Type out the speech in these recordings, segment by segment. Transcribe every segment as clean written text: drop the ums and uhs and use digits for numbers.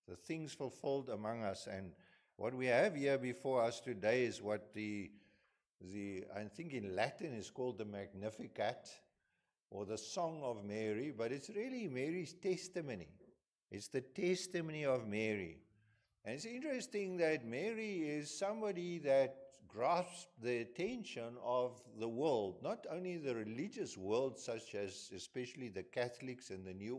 the things fulfilled among us. And what we have here before us today is what I think in Latin is called the Magnificat, or the Song of Mary, but it's really Mary's testimony. It's the testimony of Mary. And it's interesting that Mary is somebody that grasps the attention of the world, not only the religious world, such as especially the Catholics and the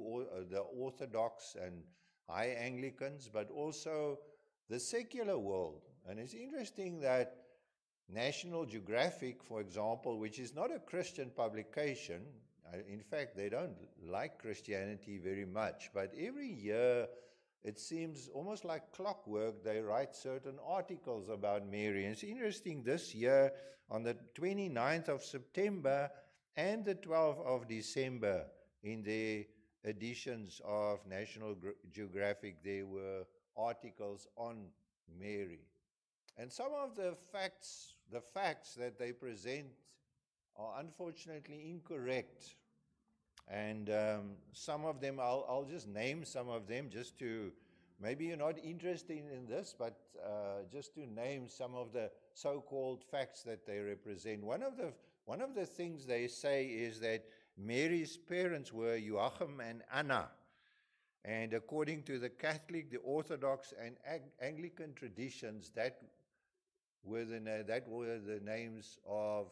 Orthodox and High Anglicans, but also the secular world. And it's interesting that National Geographic, for example, which is not a Christian publication, in fact, they don't like Christianity very much, but every year, it seems almost like clockwork, they write certain articles about Mary. And it's interesting, this year, on the 29th of September and the 12th of December, in the editions of National Geographic, there were articles on Mary. And some of the facts that they present are unfortunately incorrect. And some of them, I'll just name some of them just to, maybe you're not interested in this, but just to name some of the so-called facts that they represent. One of the things they say is that Mary's parents were Joachim and Anna. And according to the Catholic, the Orthodox, and Anglican traditions, that were the names of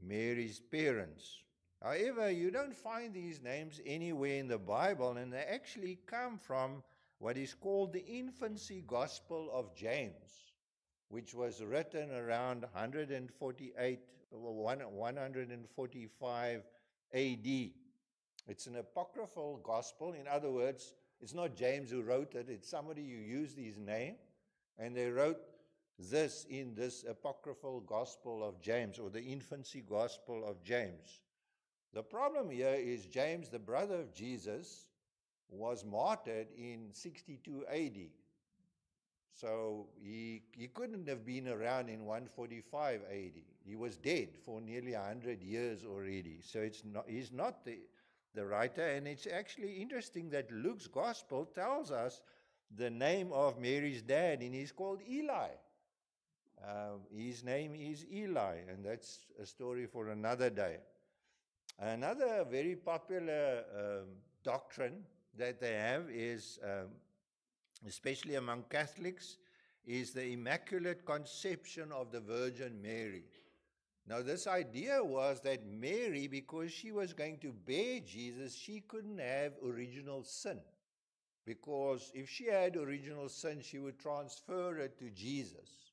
Mary's parents. However, you don't find these names anywhere in the Bible, and they actually come from what is called the Infancy Gospel of James, which was written around 145 AD. It's an apocryphal gospel. In other words, it's not James who wrote it, it's somebody who used his name, and they wrote this in this apocryphal Gospel of James, or the Infancy Gospel of James. The problem here is James, the brother of Jesus, was martyred in 62 AD. So he couldn't have been around in 145 AD. He was dead for nearly 100 years already. So he's not the writer. And it's actually interesting that Luke's Gospel tells us the name of Mary's dad, and he's called Eli. His name is Eli, and that's a story for another day. Another very popular doctrine that they have is, especially among Catholics, is the Immaculate Conception of the Virgin Mary. Now, this idea was that Mary, because she was going to bear Jesus, she couldn't have original sin. Because if she had original sin, she would transfer it to Jesus.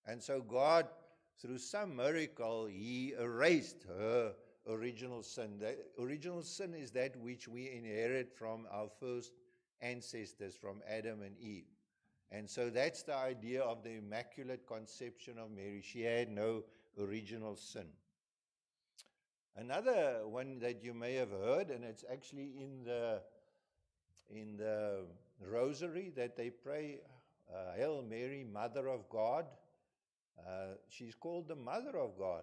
And so God, through some miracle, He erased her original sin. The original sin is that which we inherit from our first ancestors, from Adam and Eve. And so that's the idea of the Immaculate Conception of Mary. She had no original sin. Another one that you may have heard, and it's actually in the Rosary that they pray, Hail Mary, Mother of God. She's called the Mother of God.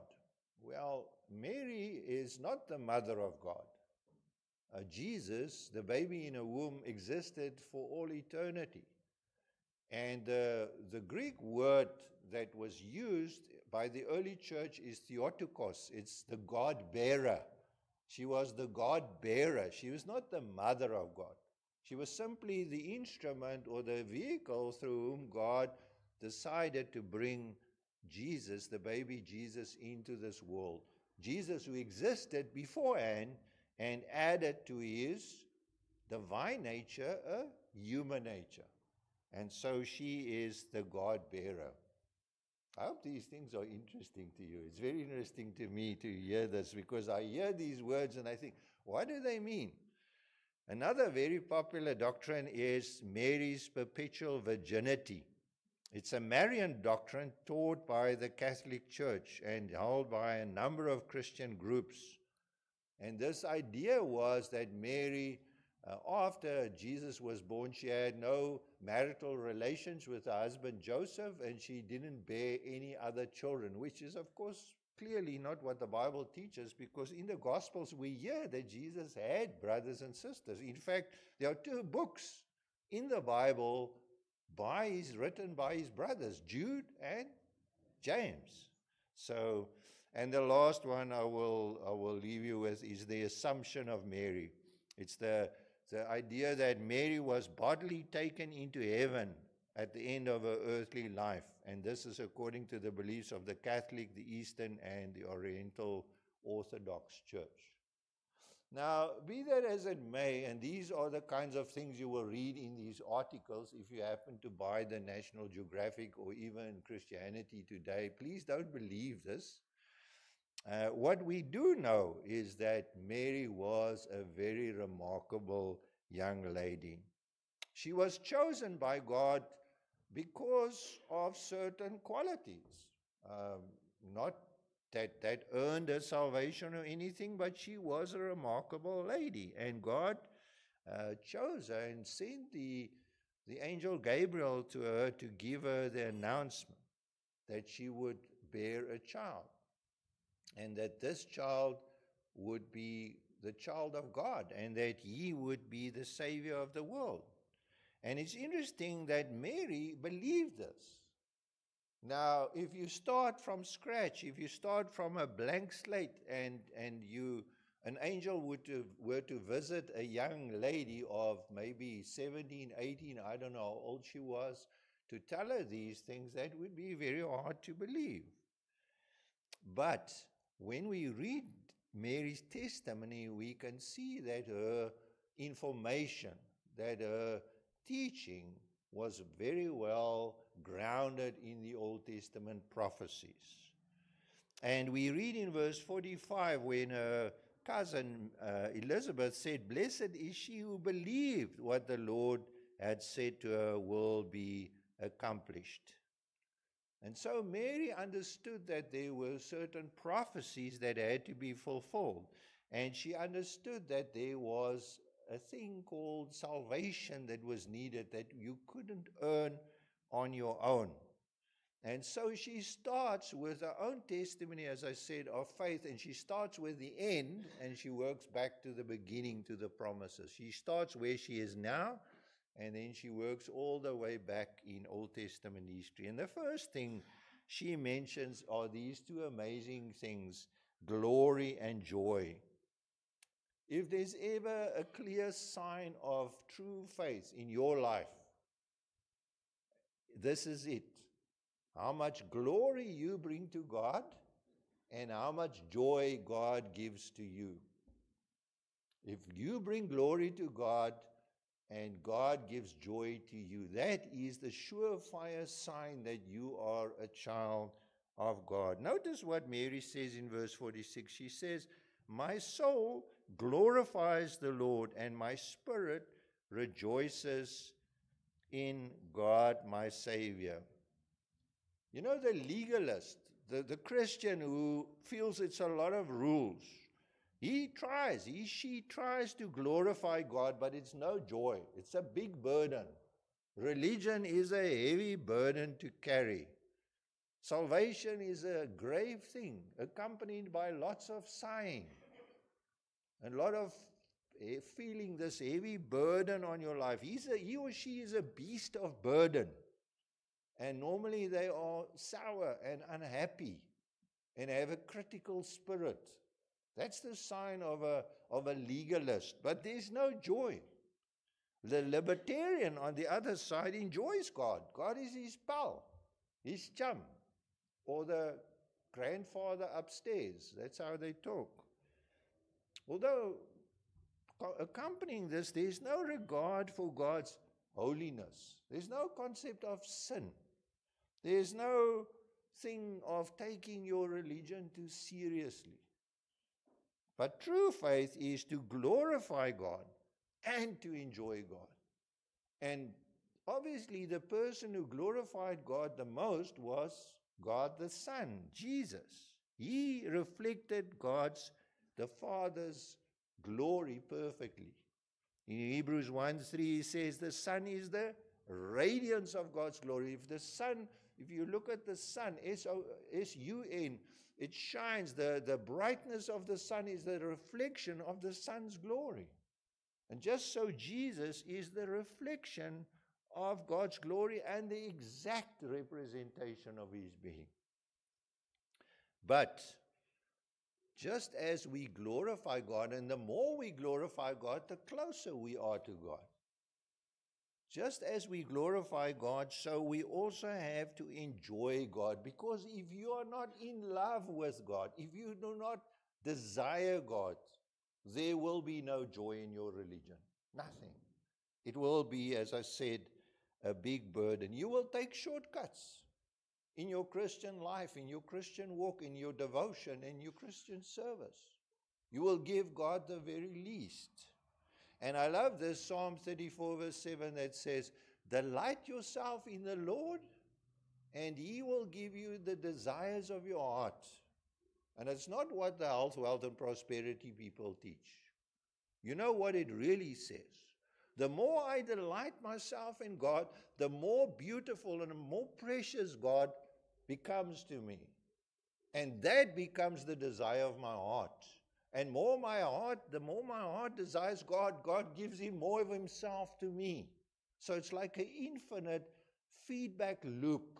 Well, Mary is not the Mother of God. Jesus, the baby in a womb, existed for all eternity. And the Greek word that was used by the early church is Theotokos. It's the God-bearer. She was the God-bearer. She was not the Mother of God. She was simply the instrument or the vehicle through whom God decided to bring Jesus, the baby Jesus, into this world. Jesus, who existed beforehand and added to his divine nature a human nature. And so she is the God-bearer. I hope these things are interesting to you. It's very interesting to me to hear this, because I hear these words and I think, what do they mean? Another very popular doctrine is Mary's perpetual virginity. It's a Marian doctrine taught by the Catholic Church and held by a number of Christian groups. And this idea was that Mary, after Jesus was born, she had no marital relations with her husband Joseph, and she didn't bear any other children, which is, of course, clearly not what the Bible teaches, because in the Gospels we hear that Jesus had brothers and sisters. In fact, there are 2 books in the Bible written by his brothers, Jude and James. So, and the last one I will leave you with is the Assumption of Mary. It's the idea that Mary was bodily taken into heaven at the end of her earthly life. And this is according to the beliefs of the Catholic, the Eastern, and the Oriental Orthodox Church. Now, be that as it may, and these are the kinds of things you will read in these articles if you happen to buy the National Geographic or even Christianity Today, please don't believe this. What we do know is that Mary was a very remarkable young lady. She was chosen by God because of certain qualities, not that earned her salvation or anything, but she was a remarkable lady, and God chose her and sent the angel Gabriel to her to give her the announcement that she would bear a child, and that this child would be the child of God, and that he would be the Savior of the world. And it's interesting that Mary believed this. Now, if you start from scratch, if you start from a blank slate, and an angel were to visit a young lady of maybe 17, 18, I don't know how old she was, to tell her these things, that would be very hard to believe. But when we read Mary's testimony, we can see that her information, that her teaching was very well grounded in the Old Testament prophecies. And we read in verse 45 when her cousin Elizabeth said, "Blessed is she who believed what the Lord had said to her will be accomplished." And so Mary understood that there were certain prophecies that had to be fulfilled. And she understood that there was a thing called salvation that was needed, that you couldn't earn on your own. And so she starts with her own testimony, as I said, of faith, and she starts with the end, and she works back to the beginning, to the promises. She starts where she is now, and then she works all the way back in Old Testament history. And the first thing she mentions are these two amazing things, glory and joy. If there's ever a clear sign of true faith in your life, this is it. How much glory you bring to God and how much joy God gives to you. If you bring glory to God and God gives joy to you, that is the surefire sign that you are a child of God. Notice what Mary says in verse 46. She says, "My soul glorifies the Lord, and my spirit rejoices in God my Savior." You know, the legalist, the Christian who feels it's a lot of rules, she tries to glorify God, but it's no joy. It's a big burden. Religion is a heavy burden to carry. Salvation is a grave thing, accompanied by lots of sighing, a lot of feeling this heavy burden on your life. He or she is a beast of burden. And normally they are sour and unhappy and have a critical spirit. That's the sign of a legalist. But there's no joy. The libertarian, on the other side, enjoys God. God is his pal, his chum, or the grandfather upstairs. That's how they talk. Although, accompanying this, there's no regard for God's holiness. There's no concept of sin. There's no thing of taking your religion too seriously. But true faith is to glorify God and to enjoy God. And obviously the person who glorified God the most was God the Son, Jesus. He reflected the Father's glory perfectly. In Hebrews 1:3 he says the Son is the radiance of God's glory. If you look at the sun, S-U-N, it shines. The brightness of the sun is the reflection of the sun's glory. And just so Jesus is the reflection of God's glory and the exact representation of his being. But just as we glorify God, and the more we glorify God, the closer we are to God. Just as we glorify God, so we also have to enjoy God. Because if you are not in love with God, if you do not desire God, there will be no joy in your religion. Nothing. It will be, as I said, a big burden. You will take shortcuts in your Christian life, in your Christian walk, in your devotion, in your Christian service. You will give God the very least. And I love this Psalm 34 verse 7 that says, delight yourself in the Lord, and he will give you the desires of your heart. And it's not what the health, wealth, and prosperity people teach. You know what it really says? The more I delight myself in God, the more beautiful and more precious God becomes to me. And that becomes the desire of my heart. And the more my heart desires God, God gives him more of himself to me. So it's like an infinite feedback loop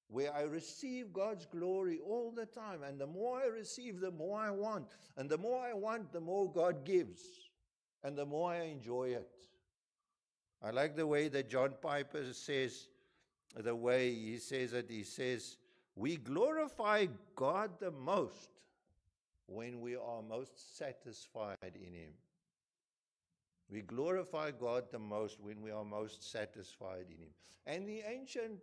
where I receive God's glory all the time. And the more I receive, the more I want. And the more I want, the more God gives. And the more I enjoy it. I like the way that John Piper says, the way he says it, he says, we glorify God the most when we are most satisfied in him. We glorify God the most when we are most satisfied in him. And the ancient,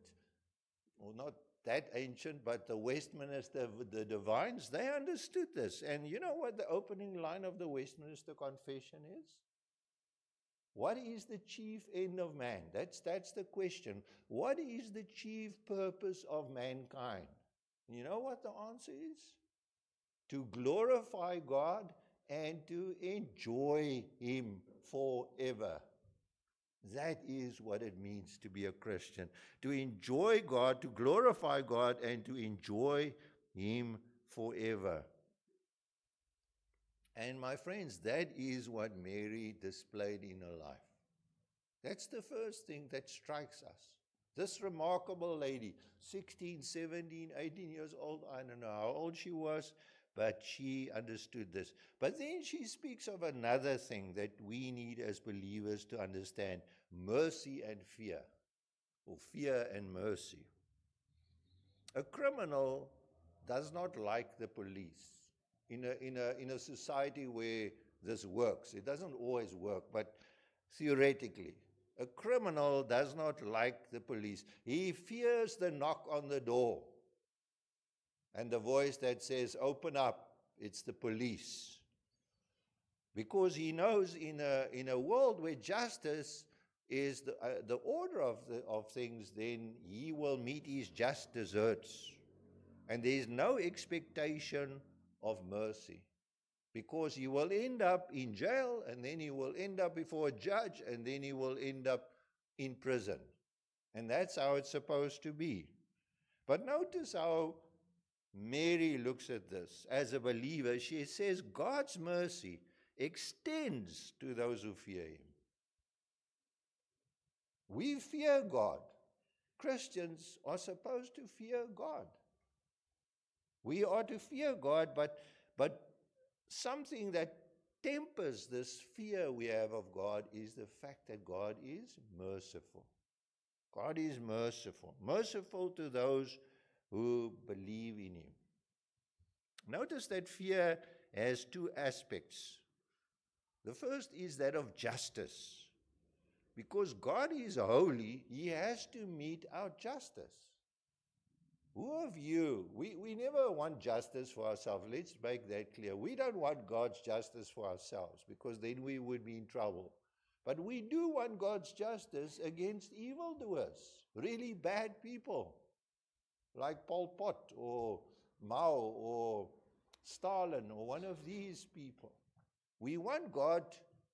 well, not that ancient, but the Westminster, the divines, they understood this. And you know what the opening line of the Westminster Confession is? What is the chief end of man? That's the question. What is the chief purpose of mankind? You know what the answer is? To glorify God and to enjoy him forever. That is what it means to be a Christian. To enjoy God, to glorify God, and to enjoy him forever. And my friends, that is what Mary displayed in her life. That's the first thing that strikes us. This remarkable lady, 16, 17, 18 years old, I don't know how old she was, but she understood this. But then she speaks of another thing that we need as believers to understand: mercy and fear, or fear and mercy. A criminal does not like the police. In a society where this works, it doesn't always work, but theoretically, a criminal does not like the police. He fears the knock on the door and the voice that says, open up, it's the police. Because he knows in a world where justice is the order of things, then he will meet his just deserts. And there is no expectation of mercy, because he will end up in jail, and then he will end up before a judge, and then he will end up in prison. And that's how it's supposed to be. But notice how Mary looks at this. As a believer, she says God's mercy extends to those who fear him. We fear God. Christians are supposed to fear God. We are to fear God, but something that tempers this fear we have of God is the fact that God is merciful. God is merciful. Merciful to those who believe in him. Notice that fear has two aspects. The first is that of justice. Because God is holy, he has to meet our justice. Who of you, we never want justice for ourselves. Let's make that clear. We don't want God's justice for ourselves, because then we would be in trouble. But we do want God's justice against evildoers, really bad people, like Pol Pot or Mao or Stalin or one of these people. We want God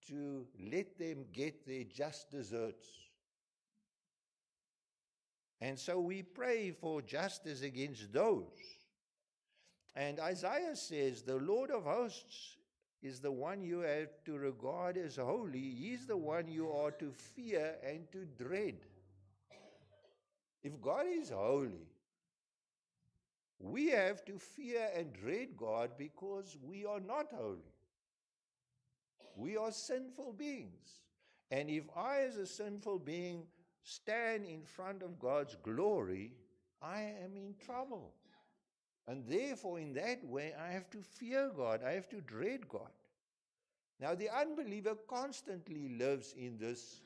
to let them get their just deserts. And so we pray for justice against those. And Isaiah says, the Lord of hosts is the one you have to regard as holy. He's the one you are to fear and to dread. If God is holy, we have to fear and dread God because we are not holy. We are sinful beings. And if I, as a sinful being, stand in front of God's glory, I am in trouble. And therefore, in that way, I have to fear God. I have to dread God. Now, the unbeliever constantly lives in this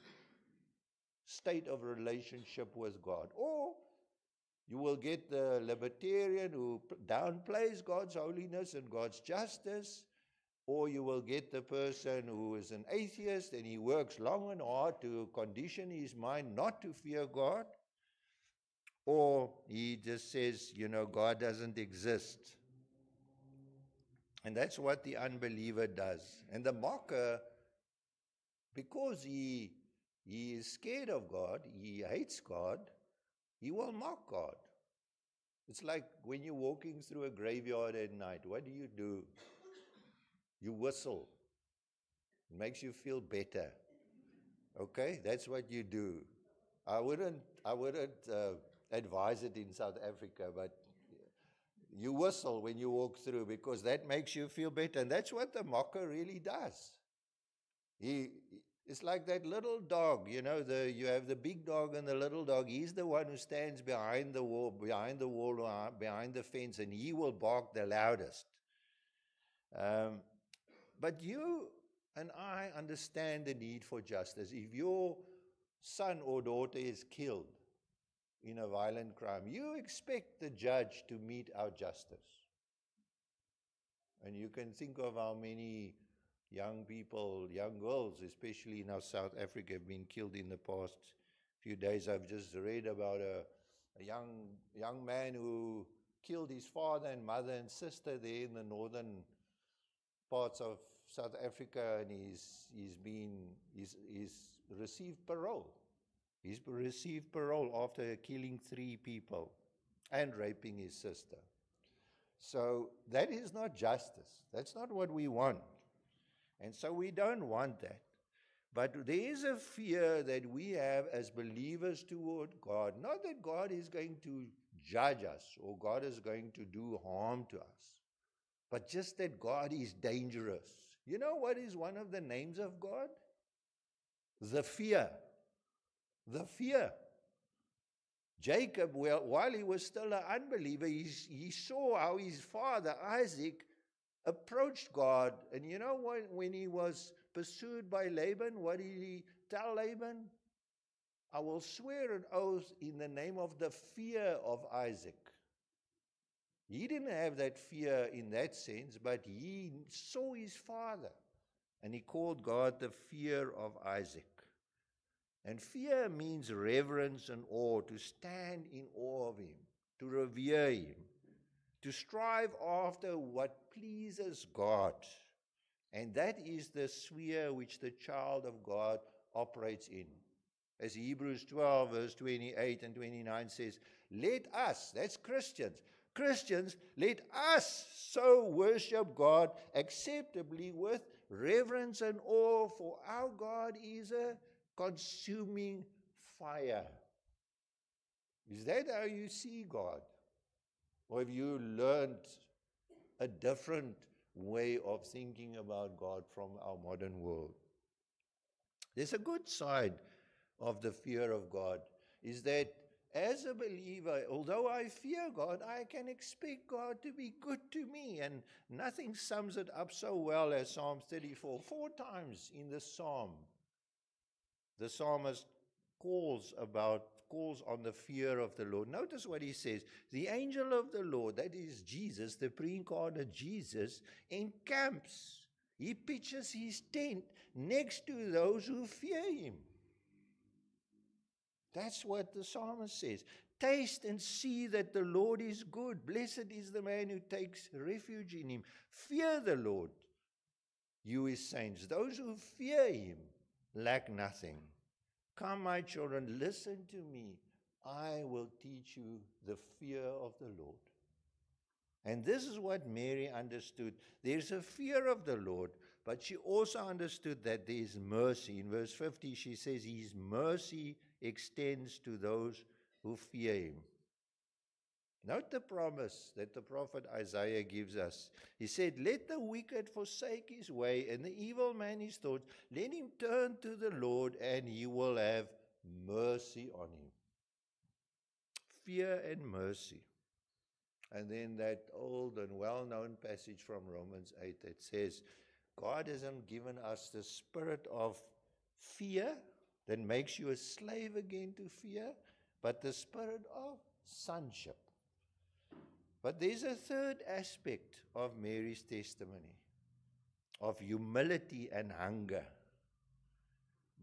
state of relationship with God. Or you will get the libertarian who downplays God's holiness and God's justice. Or you will get the person who is an atheist and he works long and hard to condition his mind not to fear God. Or he just says, God doesn't exist. And that's what the unbeliever does. And the mocker, because he is scared of God, he hates God, he will mock God. It's like when you're walking through a graveyard at night, what do? You whistle. It makes you feel better. Okay, that's what you do. I wouldn't advise it in South Africa, but you whistle when you walk through because that makes you feel better. And that's what the mocker really does. It's like that little dog, you have the big dog and the little dog. He's the one who stands behind the wall, behind the fence, and he will bark the loudest. But you and I understand the need for justice. If your son or daughter is killed in a violent crime, you expect the judge to mete out justice. And you can think of how many young people, young girls, especially in South Africa, have been killed in the past few days. I've just read about a young man who killed his father and mother and sister there in the northern parts of South Africa, and he's received parole. He's received parole after killing 3 people and raping his sister. So that is not justice. That's not what we want. And so we don't want that. But there is a fear that we have as believers toward God. Not that God is going to judge us or God is going to do harm to us, but just that God is dangerous. You know what is one of the names of God? The fear. The fear. Jacob, while he was still an unbeliever, he saw how his father, Isaac, approached God. And you know what? When he was pursued by Laban, what did he tell Laban? I will swear an oath in the name of the fear of Isaac. He didn't have that fear in that sense, but he saw his father, and he called God the fear of Isaac. And fear means reverence and awe, to stand in awe of him, to revere him, to strive after what pleases God. And that is the sphere which the child of God operates in. As Hebrews 12, verse 28 and 29 says, let us, that's Christians, let us so worship God acceptably with reverence and awe, for our God is a consuming fire. Is that how you see God? Or have you learned a different way of thinking about God from our modern world? There's a good side of the fear of God, is that as a believer, although I fear God, I can expect God to be good to me. And nothing sums it up so well as Psalm 34. 4 times in the psalm, the psalmist calls on the fear of the Lord. Notice what he says. The angel of the Lord, that is Jesus, the pre-incarnate Jesus, encamps. He pitches his tent next to those who fear him. That's what the psalmist says. Taste and see that the Lord is good. Blessed is the man who takes refuge in him. Fear the Lord, you his saints. Those who fear him lack nothing. Come, my children, listen to me. I will teach you the fear of the Lord. And this is what Mary understood. There's a fear of the Lord. But she also understood that there is mercy. In verse 50, she says, His mercy extends to those who fear Him. Note the promise that the prophet Isaiah gives us. He said, Let the wicked forsake his way, and the evil man his thoughts. Let him turn to the Lord, and He will have mercy on him. Fear and mercy. And then that old and well-known passage from Romans 8 that says, God hasn't given us the spirit of fear that makes you a slave again to fear, but the spirit of sonship. But there's a third aspect of Mary's testimony, of humility and hunger.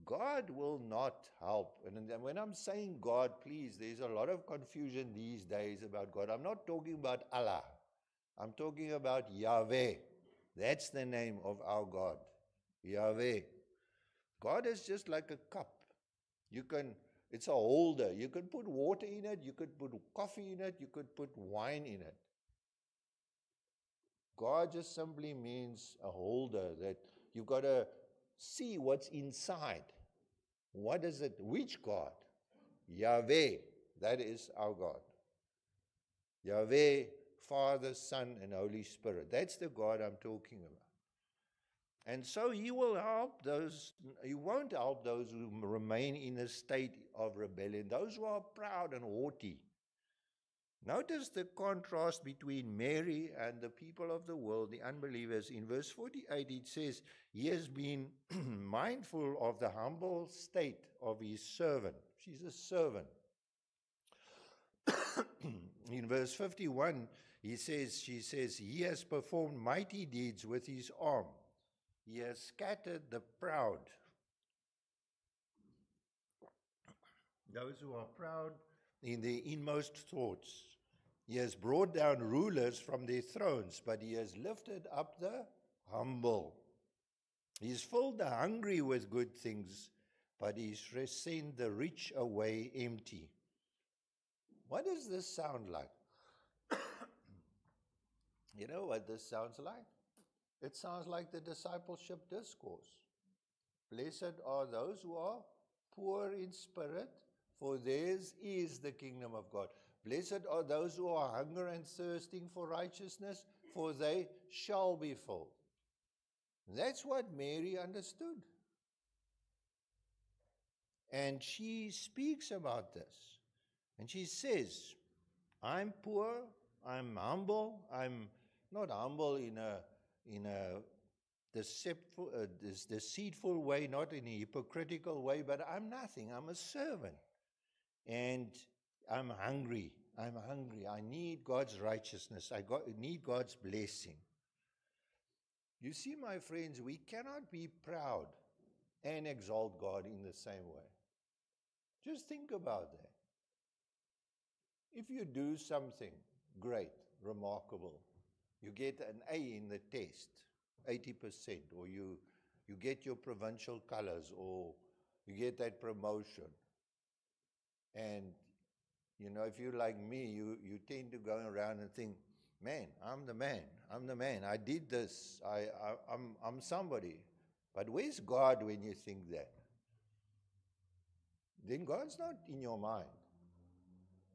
God will not help. And when I'm saying God, please, there's a lot of confusion these days about God. I'm not talking about Allah. I'm talking about Yahweh. That's the name of our God, Yahweh. God is just like a cup. It's a holder. You can put water in it, you could put coffee in it, you could put wine in it. God just simply means a holder, that you've got to see what's inside. What is it? Which God? Yahweh. That is our God. Yahweh, Father, Son, and Holy Spirit. That's the God I'm talking about. And so He will help those, He won't help those who remain in a state of rebellion, those who are proud and haughty. Notice the contrast between Mary and the people of the world, the unbelievers. In verse 48, it says, He has been mindful of the humble state of His servant. She's a servant. In verse 51, she says, He has performed mighty deeds with His arm. He has scattered the proud. Those who are proud in their inmost thoughts. He has brought down rulers from their thrones, but He has lifted up the humble. He's filled the hungry with good things, but He's sent the rich away empty. What does this sound like? You know what this sounds like? It sounds like the discipleship discourse. Blessed are those who are poor in spirit, for theirs is the kingdom of God. Blessed are those who are hungry and thirsting for righteousness, for they shall be filled. That's what Mary understood. And she speaks about this. And she says, I'm poor, I'm humble, I'm not humble in a deceitful way, not in a hypocritical way, but I'm nothing. I'm a servant. And I'm hungry. I'm hungry. I need God's righteousness. I need God's blessing. You see, my friends, we cannot be proud and exalt God in the same way. Just think about that. If you do something great, remarkable, you get an A in the test, 80%, or you get your provincial colors, or you get that promotion. And, you know, if you're like me, you tend to go around and think, man, I'm the man. I'm the man. I did this. I'm somebody. But where's God when you think that? Then God's not in your mind.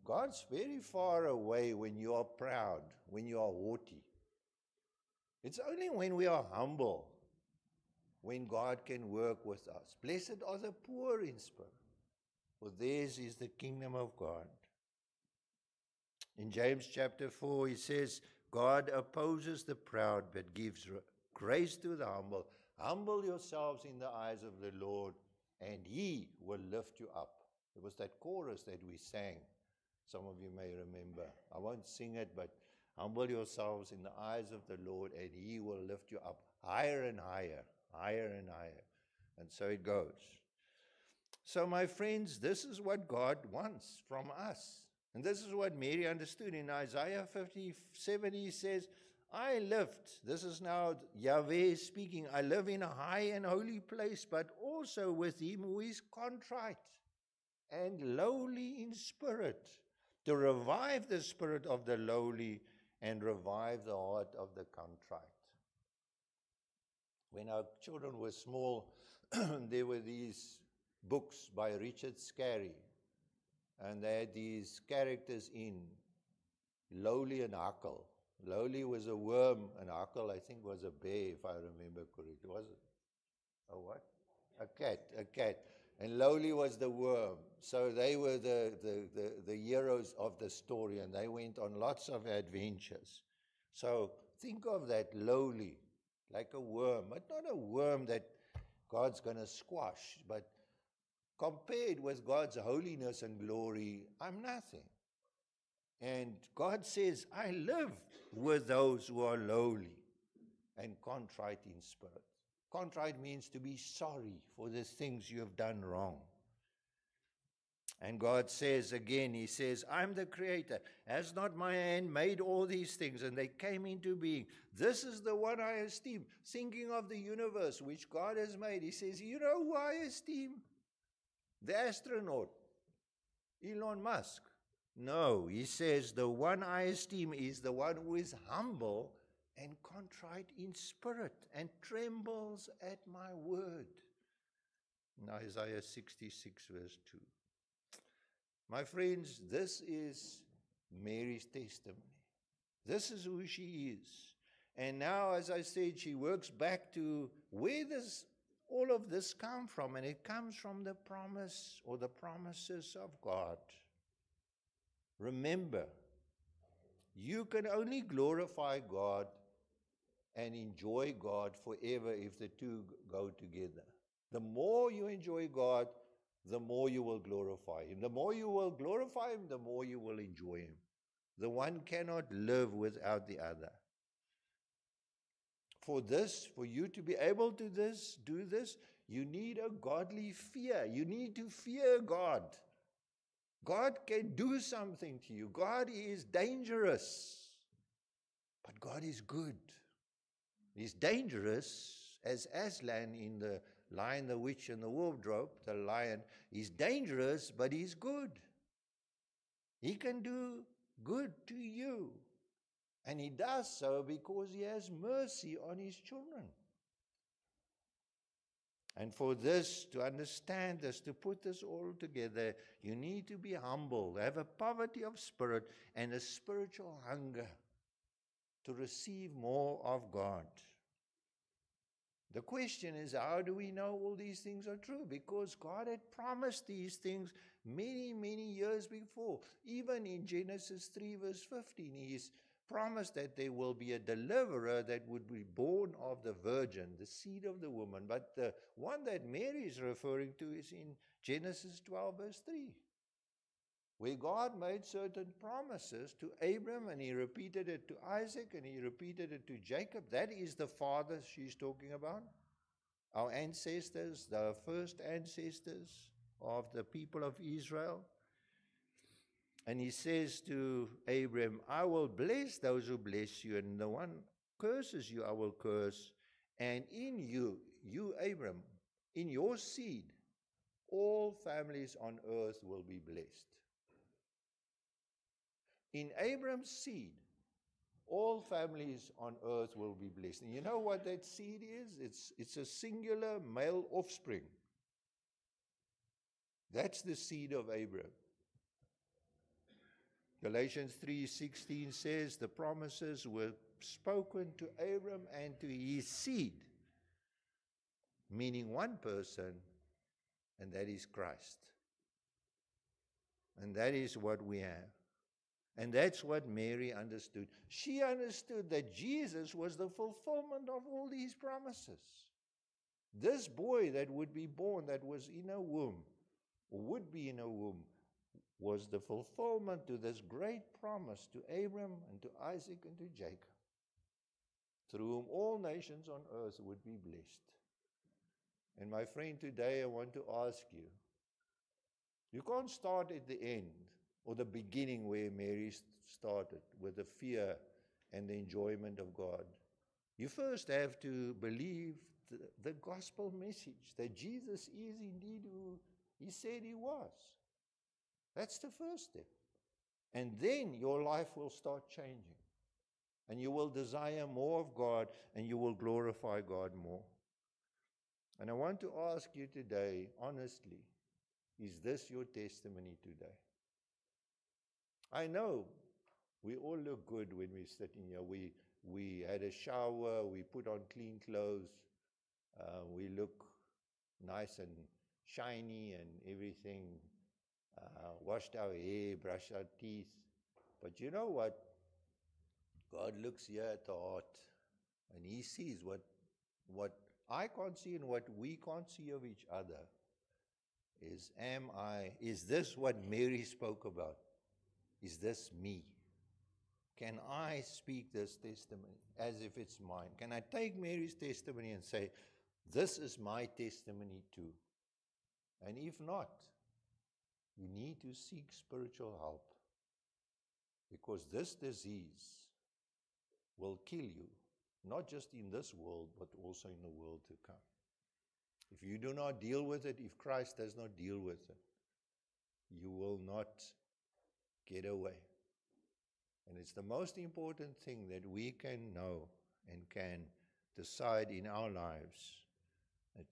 God's very far away when you are proud, when you are haughty. It's only when we are humble when God can work with us. Blessed are the poor in spirit, for theirs is the kingdom of God. In James chapter 4, he says, God opposes the proud, but gives grace to the humble. Humble yourselves in the eyes of the Lord, and He will lift you up. It was that chorus that we sang. Some of you may remember. I won't sing it, but humble yourselves in the eyes of the Lord, and He will lift you up higher and higher, higher and higher. And so it goes. So, my friends, this is what God wants from us. And this is what Mary understood. In Isaiah 57, he says, I lived, this is now Yahweh speaking, I live in a high and holy place, but also with Him who is contrite and lowly in spirit, to revive the spirit of the lowly and revive the heart of the contrite. When our children were small, there were these books by Richard Scarry, and they had these characters in Lowly and Huckle. Lowly was a worm, and Huckle, I think, was a bear, if I remember correctly. Was it? A what? A cat. And Lowly was the worm. So they were the heroes of the story, and they went on lots of adventures. So think of that Lowly, like a worm, but not a worm that God's going to squash, but compared with God's holiness and glory, I'm nothing. And God says, I live with those who are lowly and contrite in spirit. Contrite means to be sorry for the things you have done wrong. And God says again, He says, I'm the creator. Has not my hand made all these things? And they came into being. This is the one I esteem. Thinking of the universe which God has made. He says, you know who I esteem? The astronaut, Elon Musk. No, He says, the one I esteem is the one who is humble and contrite in spirit and trembles at my word. In Isaiah 66 verse 2. My friends, this is Mary's testimony. This is who she is. And now, as I said, she works back to where does all of this come from? And it comes from the promise or the promises of God. Remember, you can only glorify God and enjoy God forever if the two go together. The more you enjoy God, the more you will glorify Him. The more you will glorify Him, the more you will enjoy Him. The one cannot live without the other. For you to be able to do this, you need a godly fear. You need to fear God. God can do something to you. God is dangerous, but God is good. He's dangerous, as Aslan in The Lion, the Witch, and the Wardrobe, the lion. He's dangerous, but he's good. He can do good to you. And he does so because he has mercy on his children. And for this, to understand this, to put this all together, you need to be humble, have a poverty of spirit and a spiritual hunger to receive more of God. The question is, how do we know all these things are true? Because God had promised these things many, many years before. Even in Genesis 3 verse 15, He's promised that there will be a deliverer that would be born of the virgin, the seed of the woman. But the one that Mary is referring to is in Genesis 12 verse 3, where God made certain promises to Abram, and He repeated it to Isaac, and He repeated it to Jacob. That is the father she's talking about. Our ancestors, the first ancestors of the people of Israel. And He says to Abram, I will bless those who bless you, and the one curses you, I will curse. And in you, Abram, in your seed, all families on earth will be blessed. In Abram's seed, all families on earth will be blessed. And you know what that seed is? It's a singular male offspring. That's the seed of Abram. Galatians 3:16 says the promises were spoken to Abram and to his seed, meaning one person, and that is Christ. And that is what we have. And that's what Mary understood. She understood that Jesus was the fulfillment of all these promises. This boy that would be born, that was in a womb, or would be in a womb, was the fulfillment to this great promise to Abram and to Isaac and to Jacob, through whom all nations on earth would be blessed. And my friend, today I want to ask you, you can't start at the end or the beginning where Mary started, with the fear and the enjoyment of God. You first have to believe the gospel message, that Jesus is indeed who He said He was. That's the first step. And then your life will start changing. And you will desire more of God, and you will glorify God more. And I want to ask you today, honestly, is this your testimony today? I know we all look good when we sit in here. We had a shower, we put on clean clothes, we look nice and shiny and everything, washed our hair, brushed our teeth. But you know what? God looks here at the heart, and He sees what I can't see and what we can't see of each other. Is this what Mary spoke about? Is this me? Can I speak this testimony as if it's mine? Can I take Mary's testimony and say, this is my testimony too? And if not, you need to seek spiritual help, because this disease will kill you, not just in this world, but also in the world to come. If you do not deal with it, if Christ does not deal with it, you will not get away. And it's the most important thing that we can know and can decide in our lives,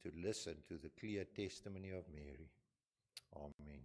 to listen to the clear testimony of Mary. Amen.